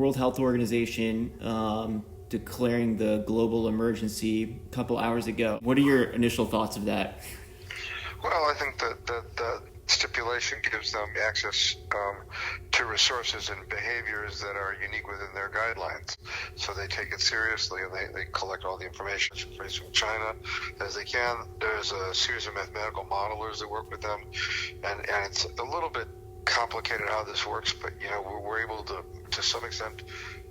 World Health Organization declaring the global emergency a couple hours ago. What are your initial thoughts of that? Well, I think that the stipulation gives them access to resources and behaviors that are unique within their guidelines. So they take it seriously and they collect all the information from China as they can. There's a series of mathematical modelers that work with them, and it's a little bit complicated how this works, but we're able to some extent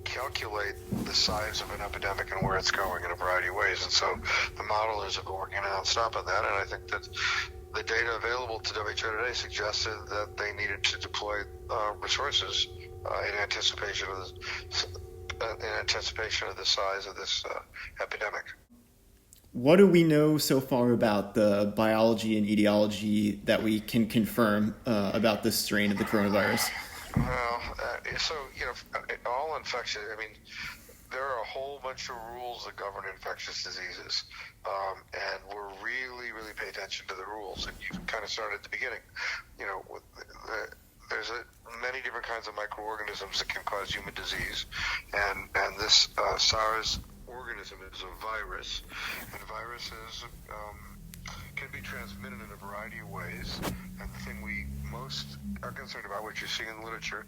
calculate the size of an epidemic and where it's going in a variety of ways. And so the modelers have been working nonstop on that, and I think that the data available to WHO today suggested that they needed to deploy resources in anticipation of the size of this epidemic. What do we know so far about the biology and etiology that we can confirm about this strain of the coronavirus? Well, all infectious, there are a whole bunch of rules that govern infectious diseases, and we're really, really pay attention to the rules. And you kind of start at the beginning. There's many different kinds of microorganisms that can cause human disease, and this SARS organism is a virus, and viruses can be transmitted in a variety of ways. And the thing we most are concerned about, which you see in the literature,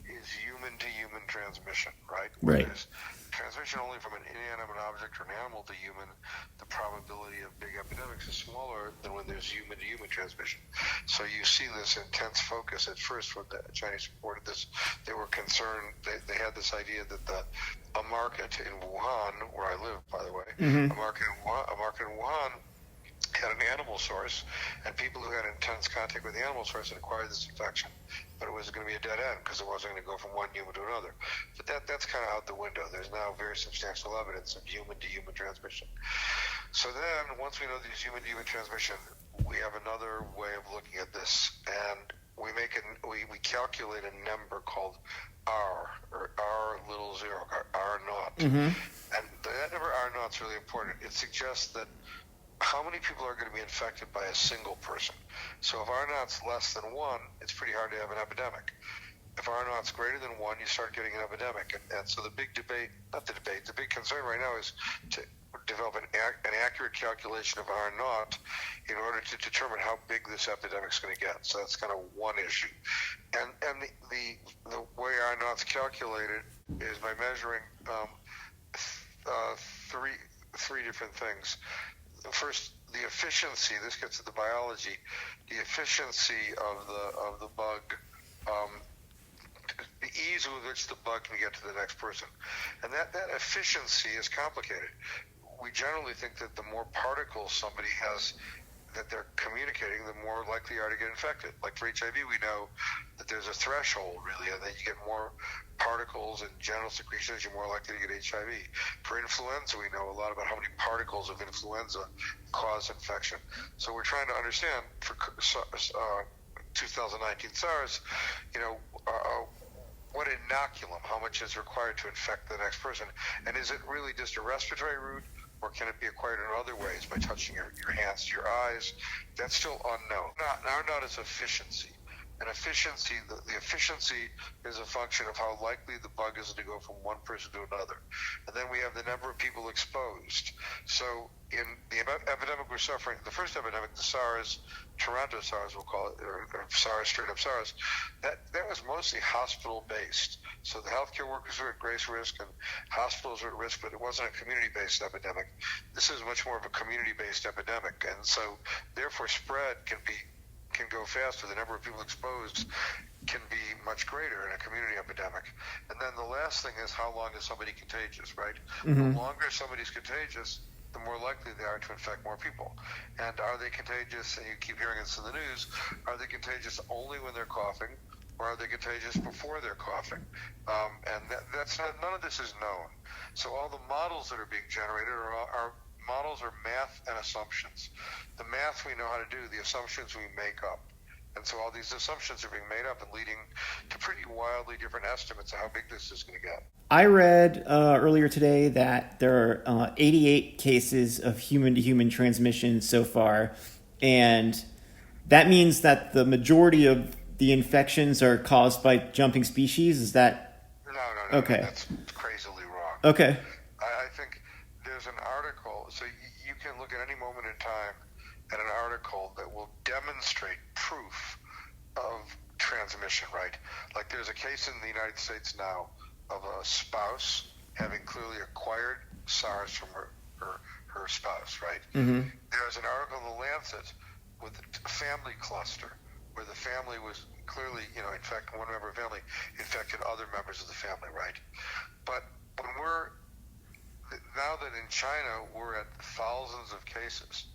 is human-to-human transmission, right? Right. There's transmission only from an inanimate object or an animal to human. The probability of big epidemics is smaller than when there's human-to-human transmission. So you see this intense focus. At first, when the Chinese reported this, they were concerned. They had this idea that a market in Wuhan, where I live, by the way, a market in Wuhan had an animal source, and people who had intense contact with the animal source had acquired this infection. But it was going to be a dead end because it wasn't going to go from one human to another. But that's kind of out the window. There's now very substantial evidence of human-to-human transmission. So then, once we know there's human-to-human transmission, we have another way of looking at this, and we calculate a number called R, or R little zero, or R naught. And that number R naught is really important. It suggests that how many people are going to be infected by a single person. So if R naught's less than 1, it's pretty hard to have an epidemic. If R naught's greater than 1, you start getting an epidemic. And so the big concern right now is to develop an accurate calculation of R naught in order to determine how big this epidemic's going to get. So that's kind of one issue. And the way R naught's calculated is by measuring three different things. First, the efficiency. This gets to the biology. The efficiency of the bug, the ease with which the bug can get to the next person, and that efficiency is complicated. We generally think that the more particles somebody has that they're communicating, the more likely you are to get infected. Like for HIV, we know that there's a threshold, really, and that you get more particles and genital secretions, you're more likely to get HIV. For influenza, we know a lot about how many particles of influenza cause infection. So we're trying to understand for 2019 SARS, what inoculum, how much is required to infect the next person, and is it really just a respiratory route, or can it be acquired in other ways by touching your hands to your eyes? That's still unknown. R naught is efficiency. And efficiency, the efficiency is a function of how likely the bug is to go from one person to another. And then we have the number of people exposed. So in the epidemic we're suffering, the first epidemic, the SARS, Toronto SARS we'll call it, or SARS, straight up SARS, that was mostly hospital-based. So the healthcare workers were at great risk and hospitals were at risk, but it wasn't a community-based epidemic. This is much more of a community-based epidemic. And so therefore spread can go faster. The number of people exposed can be much greater in a community epidemic. And then the last thing is, how long is somebody contagious, right? The longer somebody's contagious, the more likely they are to infect more people. And are they contagious, and you keep hearing this in the news, are they contagious only when they're coughing, or are they contagious before they're coughing? And that's not, none of this is known. So all the models that are being generated are models are math and assumptions. The math we know how to do, the assumptions we make up. And so all these assumptions are being made up and leading to pretty wildly different estimates of how big this is going to get. I read earlier today that there are 88 cases of human-to-human transmission so far, and that means that the majority of the infections are caused by jumping species. Is that No. Okay. That's crazily wrong. Okay. I think there's an article, so you can look at any moment in time at an article that will demonstrate proof of transmission, right? Like there's a case in the United States now of a spouse having clearly acquired SARS from her spouse, right? Mm-hmm. There's an article in the Lancet with a family cluster where the family was clearly, in fact, one member of the family infected other members of the family, right? But now that in China we're at thousands of cases,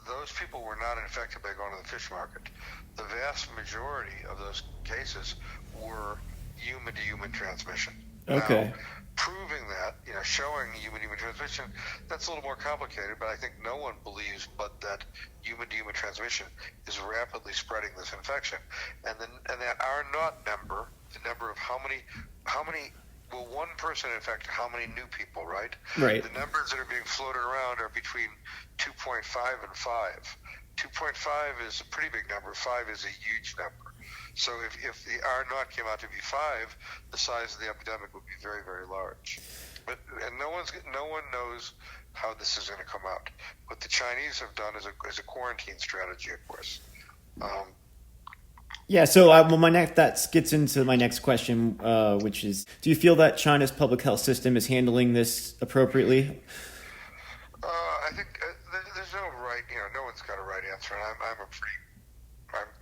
those people were not infected by going to the fish market. The vast majority of those cases were human-to-human transmission. Okay. Now, proving that, showing human-to-human transmission, that's a little more complicated, but I think no one believes but that human-to-human transmission is rapidly spreading this infection. And that R naught number, the number of how many will one person infect how many new people, right? Right. The numbers that are being floated around are between 2.5 and 5. 2.5 is a pretty big number. 5 is a huge number. So if the R naught came out to be 5, the size of the epidemic would be very, very large. And no one knows how this is going to come out. What the Chinese have done is a quarantine strategy, of course. Yeah, so that gets into my next question, which is, do you feel that China's public health system is handling this appropriately? I think there's no right, no one's got a right answer, and I'm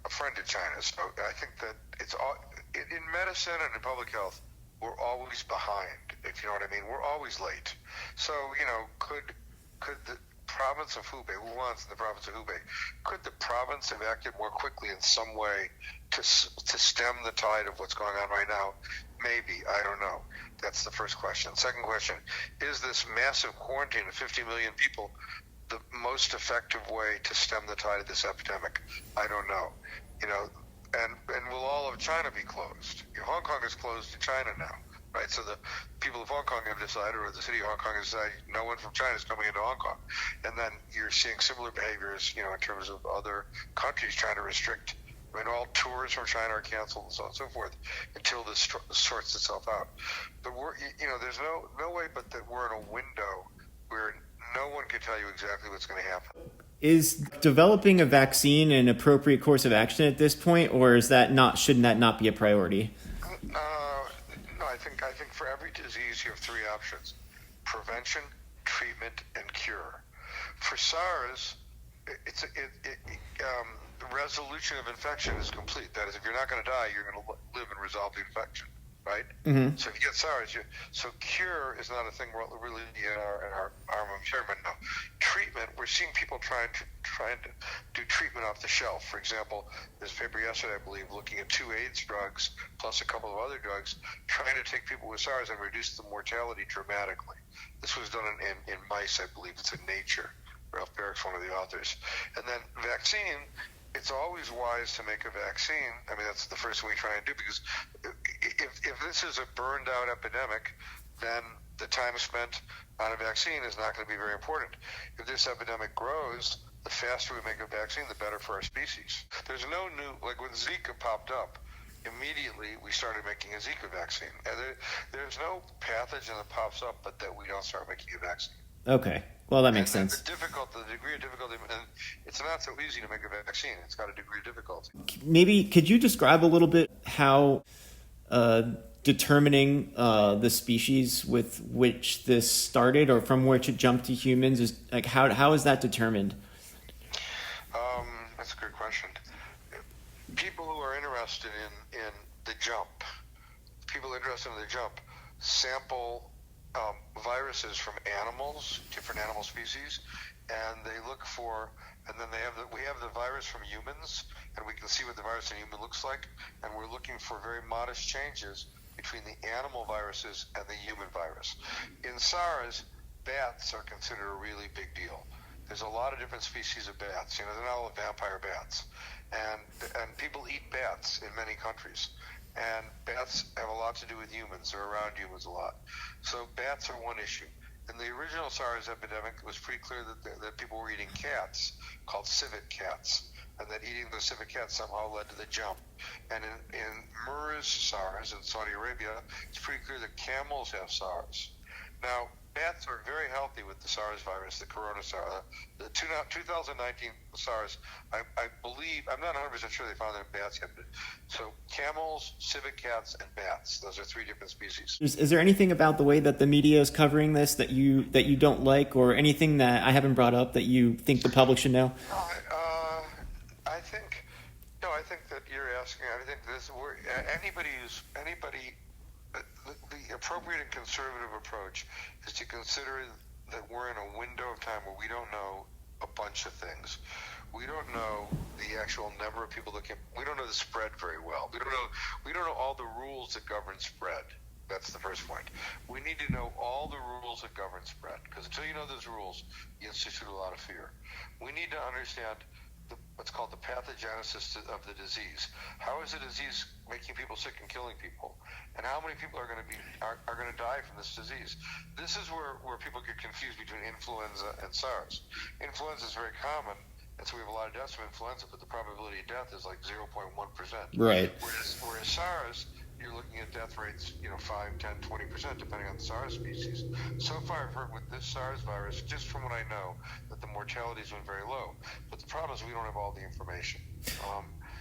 a friend of China, so I think that it's all in medicine and in public health, we're always behind, if you know what I mean. We're always late. So, could the province of Hubei, Wuhan's in the province of Hubei, could the province have acted more quickly in some way to stem the tide of what's going on right now? Maybe. I don't know. That's the first question. Second question, is this massive quarantine of 50 million people the most effective way to stem the tide of this epidemic? I don't know. And will all of China be closed? Hong Kong is closed to China now, right? So the people of Hong Kong have decided, or the city of Hong Kong has decided, no one from China is coming into Hong Kong. And then you're seeing similar behaviors, in terms of other countries trying to restrict. All tours from China are canceled and so on and so forth until this sorts itself out. But there's no way but that we're in a window where no one can tell you exactly what's going to happen. Is developing a vaccine an appropriate course of action at this point, or shouldn't that not be a priority? No, I think for every disease you have 3 options: prevention, treatment, and cure. For SARS, the resolution of infection is complete. That is, if you're not going to die, you're going to live and resolve the infection, right? Mm-hmm. So if you get SARS, so cure is not a thing we're really in our armamentarium. No, treatment, we're seeing people trying to do treatment off the shelf. For example, there's a paper yesterday, I believe, looking at 2 AIDS drugs plus a couple of other drugs, trying to take people with SARS and reduce the mortality dramatically. This was done in mice, I believe. It's in Nature. Ralph Barrick's one of the authors. And then vaccine, it's always wise to make a vaccine. I mean, that's the first thing we try and do, because if this is a burned out epidemic, then the time spent on a vaccine is not going to be very important. If this epidemic grows, the faster we make a vaccine, the better for our species. There's no new, like when Zika popped up, immediately we started making a Zika vaccine. And there's no pathogen that pops up but that we don't start making a vaccine. Okay. Well, that makes sense. The degree of difficulty, and it's not so easy to make a vaccine. It's got a degree of difficulty. Maybe could you describe a little bit how determining the species with which this started, or from which it jumped to humans, is like how is that determined? That's a good question. People who are interested in the jump, sample viruses from animals, different animal species, and they look for, and then we have the virus from humans, and we can see what the virus in human looks like, and we're looking for very modest changes between the animal viruses and the human virus. In SARS, bats are considered a really big deal. There's a lot of different species of bats. They're not all vampire bats, and people eat bats in many countries. And bats have a lot to do with humans. They're around humans a lot. So bats are one issue. In the original SARS epidemic, it was pretty clear that people were eating cats called civet cats, and that eating the civet cats somehow led to the jump. And in MERS SARS in Saudi Arabia, it's pretty clear that camels have SARS. Now, bats are very healthy with the SARS virus, the corona SARS. The 2019 SARS, I believe, I'm not 100% sure they found it in bats yet, but so camels, civet cats, and bats. Those are three different species. Is there anything about the way that the media is covering this that you don't like, or anything that I haven't brought up that you think the public should know? I think that you're asking. I think the appropriate and conservative approach is to consider that we're in a window of time where we don't know a bunch of things. We don't know the actual number of people we don't know the spread very well. We don't know all the rules that govern spread. That's the first point. We need to know all the rules that govern spread, because until you know those rules, you institute a lot of fear. We need to understand what's called the pathogenesis of the disease. How is the disease making people sick and killing people? And how many people are going to die from this disease? This is where people get confused between influenza and SARS. Influenza is very common, and so we have a lot of deaths from influenza, but the probability of death is like 0.1%. Right. Whereas SARS, you're looking at death rates, 5, 10, 20%, depending on the SARS species. So far, I've heard with this SARS virus, just from what I know, that the mortality's been very low. But the problem is we don't have all the information.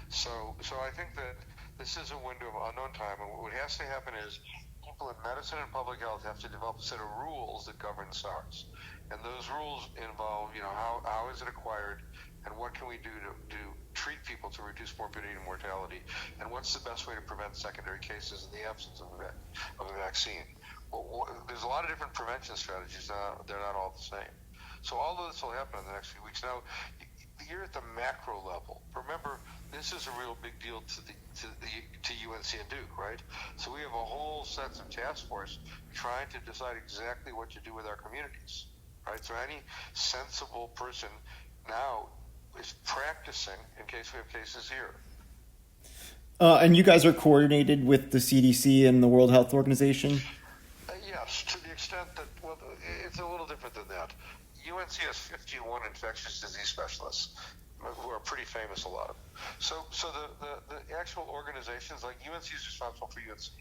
So I think that this is a window of unknown time, and what has to happen is people in medicine and public health have to develop a set of rules that govern SARS. And those rules involve, how is it acquired, and what can we do to treat people to reduce morbidity and mortality, and what's the best way to prevent secondary cases in the absence of a vaccine. Well, there's a lot of different prevention strategies. They're not all the same. So all of this will happen in the next few weeks. Now, you're at the macro level. Remember, this is a real big deal to UNC and Duke, right? So we have a whole set of task force trying to decide exactly what to do with our communities, right? So any sensible person now is practicing in case we have cases here. And you guys are coordinated with the CDC and the World Health Organization? Yes, to the extent that, well, it's a little different than that. UNC has 51 infectious disease specialists who are pretty famous, a lot of them. So the actual organizations, like UNC is responsible for UNC.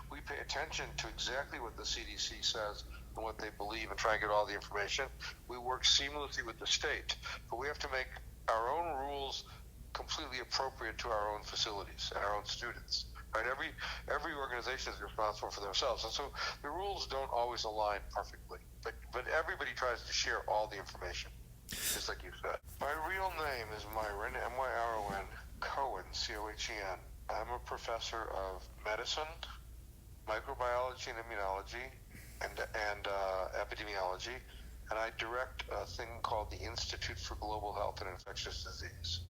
We pay attention to exactly what the CDC says and what they believe and try and get all the information. We work seamlessly with the state, but we have to make our own rules completely appropriate to our own facilities and our own students. Right? Every organization is responsible for themselves, and so the rules don't always align perfectly. But everybody tries to share all the information, just like you said. My real name is Myron, Myron Cohen, Cohen. I'm a professor of medicine, microbiology and immunology, and epidemiology, and I direct a thing called the Institute for Global Health and Infectious Disease.